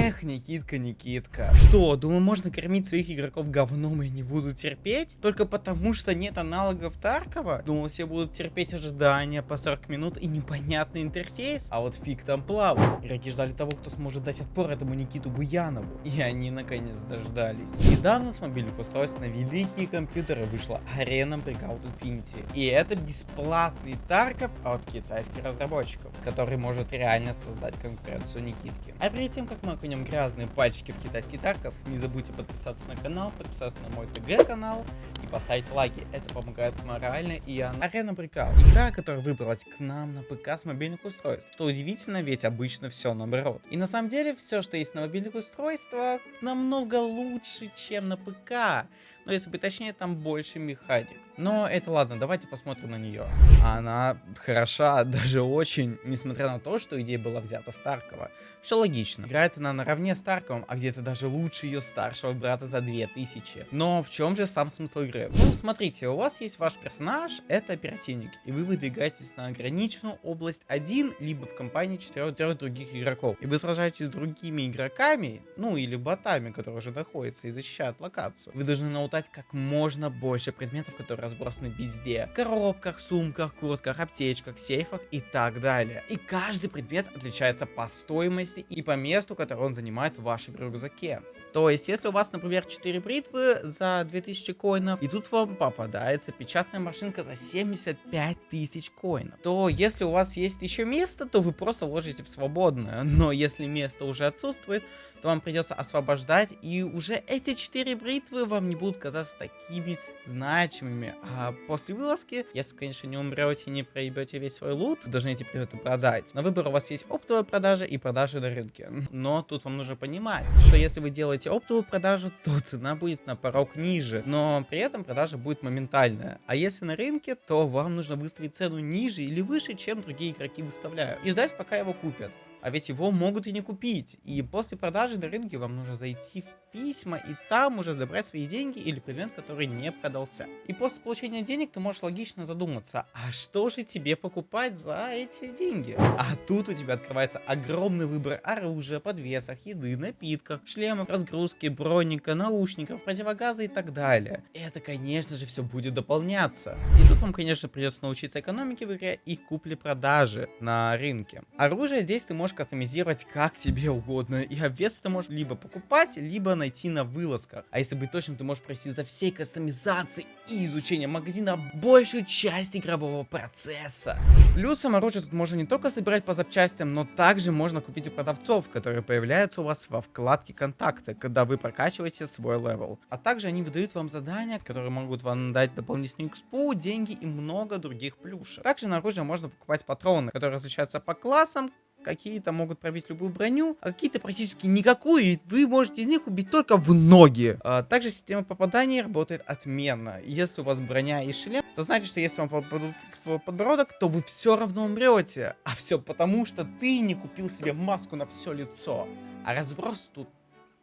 Эх, Никитка. Что, думаю, можно кормить своих игроков говном и не буду терпеть? Только потому, что нет аналогов Таркова? Думал, все будут терпеть ожидания по 40 минут и непонятный интерфейс? А вот фиг там плавал. Игроки ждали того, кто сможет дать отпор этому Никиту Буянову. И они наконец дождались. Недавно с мобильных устройств на великие компьютеры вышла Arena Breakout Infinity. И это бесплатный Тарков от китайских разработчиков, который может реально создать конкуренцию Никитке. А перед тем, как мы окунем грязные пальчики в китайский Тарков, не забудьте подписаться на канал, подписаться на мой ТГ канал и поставить лайки. Это помогает морально и Arena Breakout. Игра, которая выбралась к нам на ПК с мобильных устройств. Что удивительно, ведь обычно все наоборот. И на самом деле все, что есть на мобильных устройствах, намного лучше, чем на ПК. Но если бы точнее, там больше механик. Но это ладно, давайте посмотрим на нее. Она хороша, даже очень, несмотря на то, что идея была взята с Таркова. Что логично. Играется она наравне с Тарковым, а где-то даже лучше ее старшего брата за 2000. Но в чем же сам смысл игры? Ну, смотрите, у вас есть ваш персонаж, это оперативник, и вы выдвигаетесь на ограниченную область один, либо в компании 4 других игроков. И вы сражаетесь с другими игроками, ну или ботами, которые уже находятся и защищают локацию. Вы должны наутать как можно больше предметов, которые разбросаны везде. В коробках, сумках, куртках, аптечках, сейфах и так далее. И каждый предмет отличается по стоимости и по месту, которое он занимает в вашем рюкзаке. То есть, если у вас, например, 4 бритвы за 2000 коинов, и тут вам попадается печатная машинка за 75 тысяч коинов, то если у вас есть еще место, то вы просто ложите в свободное. Но если место уже отсутствует, то вам придется освобождать, и уже эти 4 бритвы вам не будут казаться такими значимыми. А после вылазки, если, конечно, не умрете и не проебете весь свой лут, должны теперь это продать. На выбор у вас есть оптовая продажа и продажи на рынке. Но тут вам нужно понимать, что если вы делаете оптовую продажу, то цена будет на порог ниже, но при этом продажа будет моментальная. А если на рынке, то вам нужно выставить цену ниже или выше, чем другие игроки выставляют, и ждать, пока его купят. А ведь его могут и не купить. И после продажи на рынке вам нужно зайти в письма и там уже забрать свои деньги или предмет, который не продался. И после получения денег ты можешь логично задуматься, а что же тебе покупать за эти деньги? А тут у тебя открывается огромный выбор оружия, подвесок, еды, напитков, шлемов, разгрузки, броника, наушников, противогаза и так далее. Это, конечно же, все будет дополняться. И тут вам, конечно, придется научиться экономике в игре и купле-продаже на рынке. Оружие здесь ты можешь кастомизировать как тебе угодно, и обвес ты можешь либо покупать, либо найти на вылазках. А если быть точным, ты можешь пройти за всей кастомизацией и изучением магазина большую часть игрового процесса. Плюсом оружие тут можно не только собирать по запчастям, но также можно купить у продавцов, которые появляются у вас во вкладке контакты, когда вы прокачиваете свой левел. А также они выдают вам задания, которые могут вам дать дополнительную экспу, деньги и много других плюшек. Также на оружие можно покупать патроны, которые различаются по классам. Какие-то могут пробить любую броню, а какие-то практически никакую, и вы можете из них убить только в ноги. Также система попаданий работает отменно. Если у вас броня и шлем, то значит, что если вам попадут в подбородок, то вы все равно умрете. А все потому, что ты не купил себе маску на все лицо. А разброс тут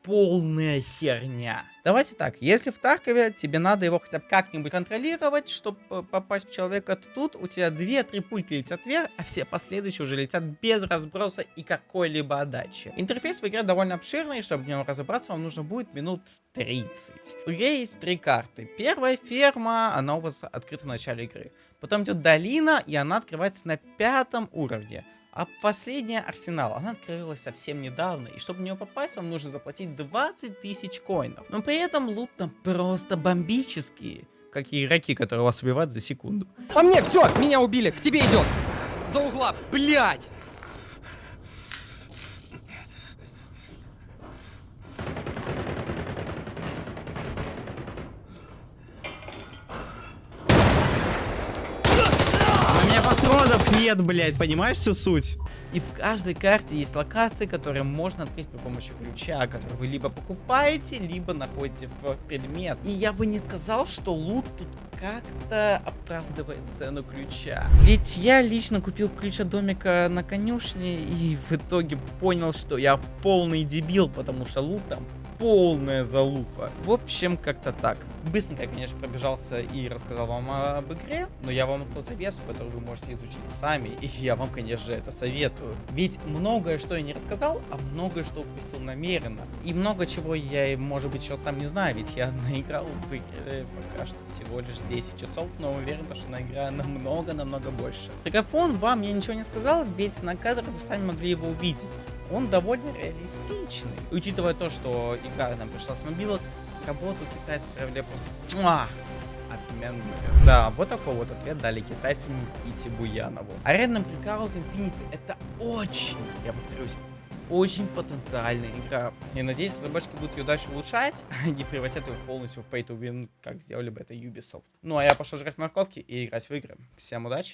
полная херня. Давайте так, если в Таркове тебе надо его хотя бы как-нибудь контролировать, чтобы попасть в человека, то тут у тебя 2-3 пульки летят вверх, а все последующие уже летят без разброса и какой-либо отдачи. Интерфейс в игре довольно обширный, и чтобы в нем разобраться, вам нужно будет минут 30. В игре есть 3 карты. Первая ферма, она у вас открыта в начале игры. Потом идет долина, и она открывается на 5 уровне. А последняя арсенал, она открылась совсем недавно, и чтобы в нее попасть, вам нужно заплатить 20 тысяч коинов. Но при этом лут там просто бомбический, как и игроки, которые вас убивают за секунду. По мне, все, меня убили, к тебе идет. За угла, блядь! У меня патронов нет, блядь, понимаешь всю суть? И в каждой карте есть локации, которые можно открыть при помощи ключа, который вы либо покупаете, либо находите в предмет. И я бы не сказал, что лут тут как-то оправдывает цену ключа. Ведь я лично купил ключ от домика на конюшне и в итоге понял, что я полный дебил, потому что лут там полная залупа. В общем, как-то так. Быстренько, конечно, пробежался и рассказал вам об игре, но я вам открыл завесу, которую вы можете изучить сами, и я вам, конечно же, это советую. Ведь многое, что я не рассказал, а многое, что упустил намеренно. И много чего я, может быть, еще сам не знаю, ведь я наиграл в игре пока что всего лишь 10 часов, но уверен, что наиграю намного больше. Графон вам я ничего не сказал, ведь на кадрах вы сами могли его увидеть. Он довольно реалистичный. Учитывая то, что игра нам пришла с мобилок, работу китайцы провели просто отменную. Да, вот такой вот ответ дали китайцы Никите Буянову. Arena Breakout Infinity это очень, я повторюсь, очень потенциальная игра. Я надеюсь, разработчики будут ее дальше улучшать, а не превратят ее полностью в pay to win, как сделали бы это Ubisoft. Ну а я пошел жрать морковки и играть в игры. Всем удачи!